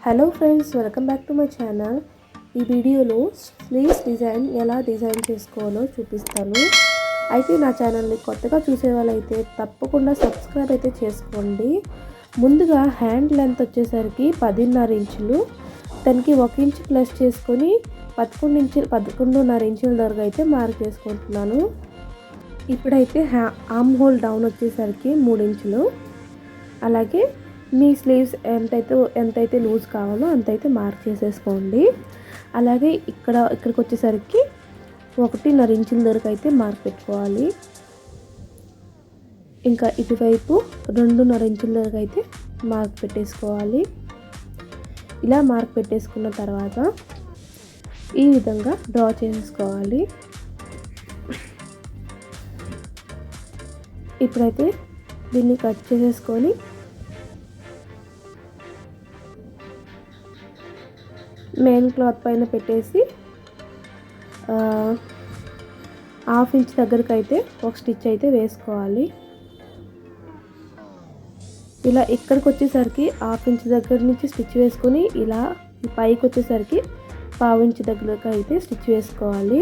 Hello friends, welcome back to my channel. ఈ వీడియోలో sleeves design ఎలా డిజైన్ చేసుకోవాలో చూపిస్తాను. అయితే నా ఛానల్ని కొత్తగా చూసే వాళ్ళైతే తప్పకుండా సబ్స్క్రైబ్ అయితే చేసుకోండి. ముందుగా హ్యాండ్ లెంత్ వచ్చేసరికి 10.5 ఇంచులు, దానికి 1 ఇంచు ప్లస్ చేసుకొని 11.5 ఇంచుల వరకు అయితే మార్క్ చేసుకుంటున్నాను. ఇప్పుడైతే ఆర్మ్ హోల్ డౌన్ వచ్చేసరికి 3 ఇంచులు, అలాగే మీ స్లీవ్స్ ఎంతైతే లూజ్ కావాలో అంతైతే మార్క్ చేసేసుకోండి. అలాగే ఇక్కడికి వచ్చేసరికి 1.5 ఇంచుల వరకు అయితే మార్క్ పెట్టుకోవాలి. ఇంకా ఇటువైపు 2.5 ఇంచుల వరకు అయితే మార్క్ పెట్టేసుకోవాలి. ఇలా మార్క్ పెట్టేసుకున్న తర్వాత ఈ విధంగా డ్రా చేసుకోవాలి. ఇప్పుడైతే దీన్ని కట్ చేసేసుకొని మెయిన్ క్లాత్ పైన పెట్టేసి 1/2 ఇంచ్ దగ్గరికి అయితే ఒక స్టిచ్ అయితే వేసుకోవాలి. ఇలా ఇక్కడికి వచ్చేసరికి 1/2 ఇంచ్ దగ్గర నుంచి స్టిచ్ వేసుకొని ఇలా పైకి వచ్చేసరికి 1/2 ఇంచ్ దగ్గరకు అయితే స్టిచ్ వేసుకోవాలి.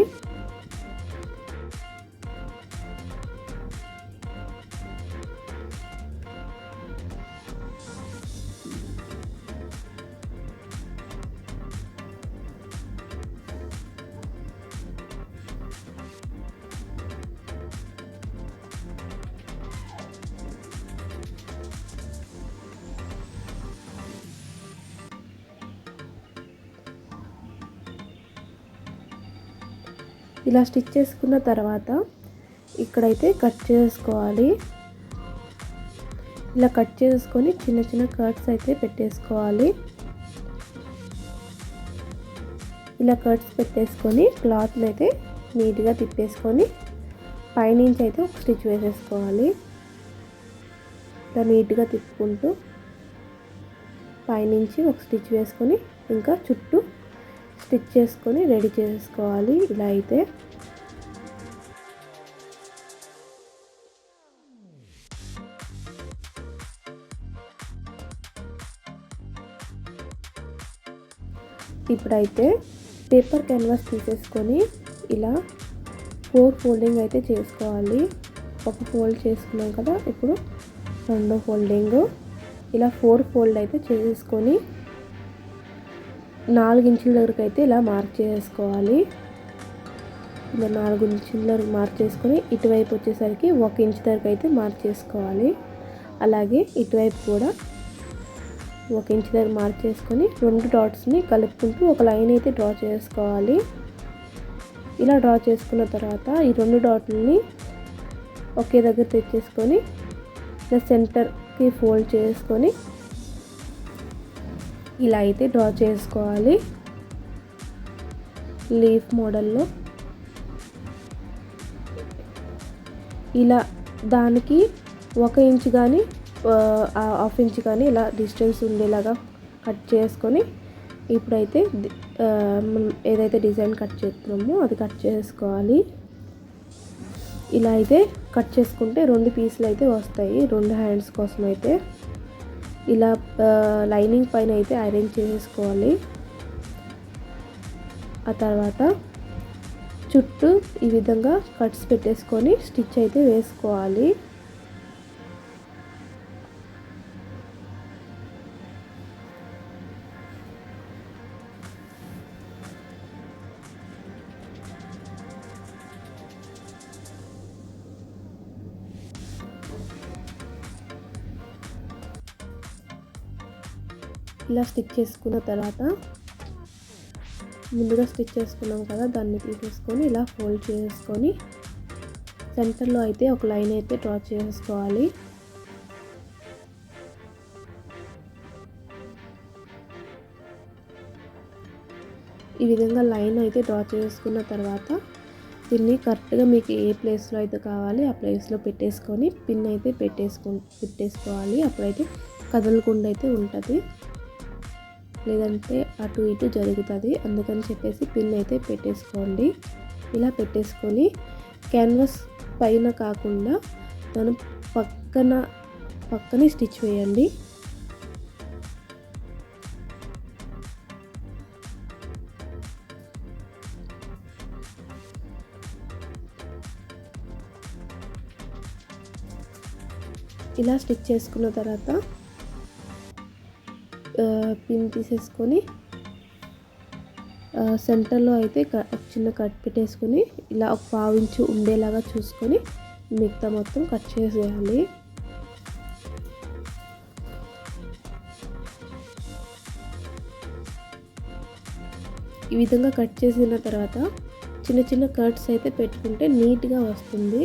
ఇలా స్టిచ్ చేసుకున్న తర్వాత ఇక్కడైతే కట్ చేసుకోవాలి. ఇలా కట్ చేసుకొని చిన్న చిన్న కట్స్ అయితే పెట్టేసుకోవాలి. ఇలా కట్స్ పెట్టేసుకొని క్లాత్ని అయితే నీట్గా తిప్పేసుకొని పైనుంచి అయితే ఒక స్టిచ్ వేసేసుకోవాలి. ఇలా నీట్గా తిప్పుకుంటూ పైనుంచి ఒక స్టిచ్ వేసుకొని ఇంకా చుట్టూ స్టిచ్ చేసుకొని రెడీ చేసుకోవాలి. ఇలా అయితే ఇప్పుడైతే పేపర్ క్యాన్వాస్ తీసేసుకొని ఇలా 4 ఫోల్డింగ్ అయితే చేసుకోవాలి. ఒక ఫోల్డ్ చేసుకున్నాం కదా, ఇప్పుడు రెండో ఫోల్డింగ్ ఇలా 4 ఫోల్డ్ అయితే చేసుకొని 4 ఇంచుల వరకు అయితే ఇలా మార్క్ చేసుకోవాలి. ఇలా 4 ఇంచుల వరకు మార్క్ చేసుకొని ఇటువైపు వచ్చేసరికి 1 ఇంచ్ వరకు అయితే మార్క్ చేసుకోవాలి. అలాగే ఇటువైపు కూడా 1 ఇంచ్ దగ్గర మార్క్ చేసుకొని 2 డాట్స్ని కలుపుకుంటూ ఒక లైన్ అయితే డ్రా చేసుకోవాలి. ఇలా డ్రా చేసుకున్న తర్వాత ఈ 2 డాట్లని ఒకే దగ్గర తెచ్చేసుకొని ఇలా సెంటర్కి ఫోల్డ్ చేసుకొని ఇలా అయితే డ్రా చేసుకోవాలి. లీఫ్ మోడల్లో ఇలా దానికి 1 ఇంచ్ కానీ 1/2 ఇంచ్ కానీ ఇలా డిస్టెన్స్ ఉండేలాగా కట్ చేసుకొని ఇప్పుడైతే ఏదైతే డిజైన్ కట్ చేస్తున్నామో అది కట్ చేసుకోవాలి. ఇలా అయితే కట్ చేసుకుంటే 2 పీసులు అయితే వస్తాయి. 2 హ్యాండ్స్ కోసం అయితే ఇలా లైనింగ్ పైన అయితే అరేంజ్ చేసుకోవాలి. ఆ తర్వాత చుట్టూ ఈ విధంగా కట్స్ పెట్టేసుకొని స్టిచ్ అయితే వేసుకోవాలి. ఇలా స్టిచ్ చేసుకున్న తర్వాత ముందుగా స్టిచ్ చేసుకున్నాం కదా, దాన్ని తీసేసుకొని ఇలా ఫోల్డ్ చేసుకొని సెంటర్లో అయితే ఒక లైన్ అయితే డ్రా చేసుకోవాలి. ఈ విధంగా లైన్ అయితే డ్రా చేసుకున్న తర్వాత దీన్ని కరెక్ట్గా మీకు ఏ ప్లేస్లో అయితే కావాలి ఆ ప్లేస్లో పెట్టేసుకొని పిన్ అయితే పెట్టేసుకోవాలి. అప్పుడైతే కదలకుండా అయితే ఉంటుంది, లేదంటే అటు ఇటు జరుగుతుంది. అందుకని చెప్పేసి పిన్ అయితే పెట్టేసుకోండి. ఇలా పెట్టేసుకొని క్యాన్వాస్ పైన కాకుండా దాని పక్కనే స్టిచ్ వేయండి. ఇలా స్టిచ్ చేసుకున్న తర్వాత పిన్ తీసేసుకొని సెంటర్లో అయితే ఒక చిన్న కట్ పెట్టేసుకొని ఇలా ఒక 1/2 ఇంచు ఉండేలాగా చూసుకొని మిగతా మొత్తం కట్ చేసేయాలి. ఈ విధంగా కట్ చేసిన తర్వాత చిన్న చిన్న కట్స్ అయితే పెట్టుకుంటే నీట్గా వస్తుంది.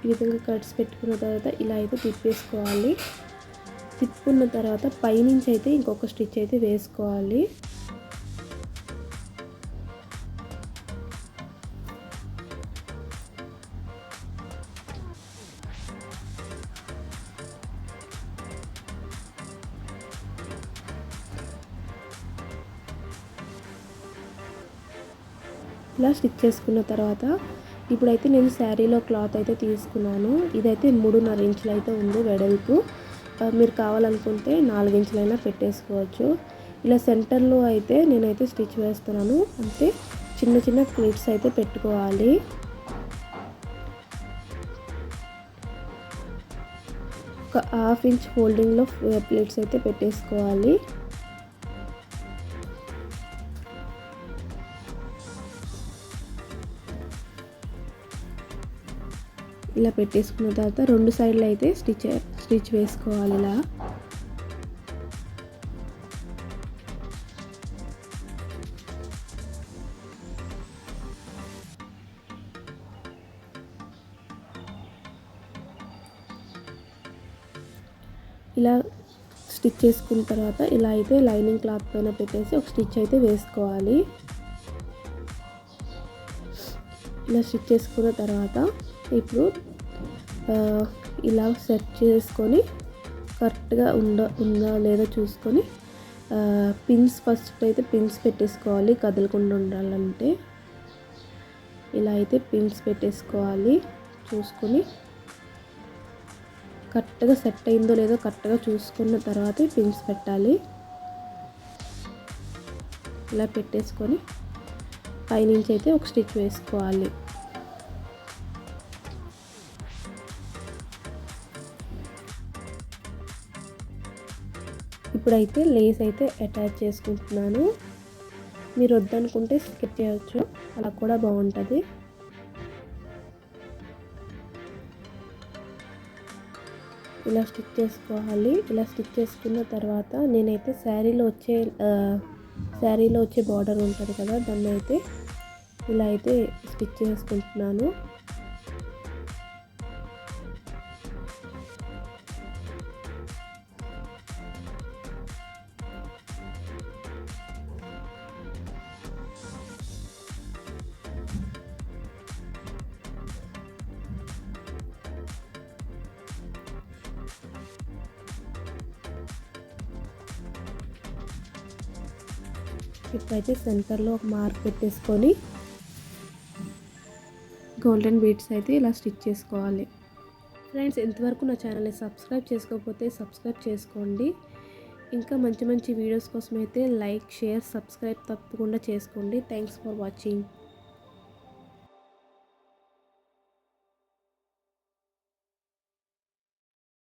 ఈ విధంగా కట్స్ పెట్టుకున్న తర్వాత ఇలా అయితే తిప్పేసుకోవాలి. తిప్పుకున్న తర్వాత పైనుంచి అయితే ఇంకొక స్టిచ్ అయితే వేసుకోవాలి. ఇలా స్టిచ్ చేసుకున్న తర్వాత ఇప్పుడైతే నేను శారీలో క్లాత్ అయితే తీసుకున్నాను. ఇదైతే 3.5 ఇంచులు అయితే ఉంది వెడల్పు. మీరు కావాలనుకుంటే 4 ఇంచులైనా పెట్టేసుకోవచ్చు. ఇలా సెంటర్లో అయితే నేనైతే స్టిచ్ వేస్తున్నాను. అంటే చిన్న చిన్న ప్లీట్స్ అయితే పెట్టుకోవాలి. ఒక 1/2 ఇంచ్ ఫోల్డింగ్లో ప్లీట్స్ అయితే పెట్టేసుకోవాలి. ఇలా పెట్టేసుకున్న తర్వాత 2 సైడ్లు అయితే స్టిచ్ వేసుకోవాలి. ఇలా ఇలా స్టిచ్ చేసుకున్న తర్వాత ఇలా అయితే లైనింగ్ క్లాత్ పైన పెట్టేసి ఒక స్టిచ్ అయితే వేసుకోవాలి. ఇలా స్టిచ్ చేసుకున్న తర్వాత ఇప్పుడు ఇలా సెట్ చేసుకొని కరెక్ట్గా ఉందా లేదా చూసుకొని ఫస్ట్ అయితే పిన్స్ పెట్టేసుకోవాలి. కదలకుండా ఉండాలంటే ఇలా అయితే పిన్స్ పెట్టేసుకోవాలి. చూసుకొని కరెక్ట్గా సెట్ అయిందో లేదో కరెక్ట్గా చూసుకున్న తర్వాతే పిన్స్ పెట్టాలి. ఇలా పెట్టేసుకొని పైనుంచి అయితే ఒక స్టిచ్ వేసుకోవాలి. ఇప్పుడైతే లేస్ అయితే అటాచ్ చేసుకుంటున్నాను. మీరు వద్దనుకుంటే స్కిప్ చేయవచ్చు, అలా కూడా బాగుంటుంది. ఇలా స్టిచ్ చేసుకోవాలి. ఇలా స్టిచ్ చేసుకున్న తర్వాత నేనైతే శారీలో వచ్చే బార్డర్ ఉంటుంది కదా, దాన్ని అయితే ఇలా అయితే స్టిచ్ చేసుకుంటున్నాను. ఇప్పుడైతే సెంటర్లో ఒక మార్క్ పెట్టేసుకొని గోల్డెన్ బీడ్స్ అయితే ఇలా స్టిచ్ చేసుకోవాలి. ఫ్రెండ్స్, ఇంతవరకు నా ఛానల్ని సబ్స్క్రైబ్ చేసుకోకపోతే సబ్స్క్రైబ్ చేసుకోండి. ఇంకా మంచి మంచి వీడియోస్ కోసం అయితే లైక్, షేర్, సబ్స్క్రైబ్ తప్పకుండా చేసుకోండి. Thanks for watching.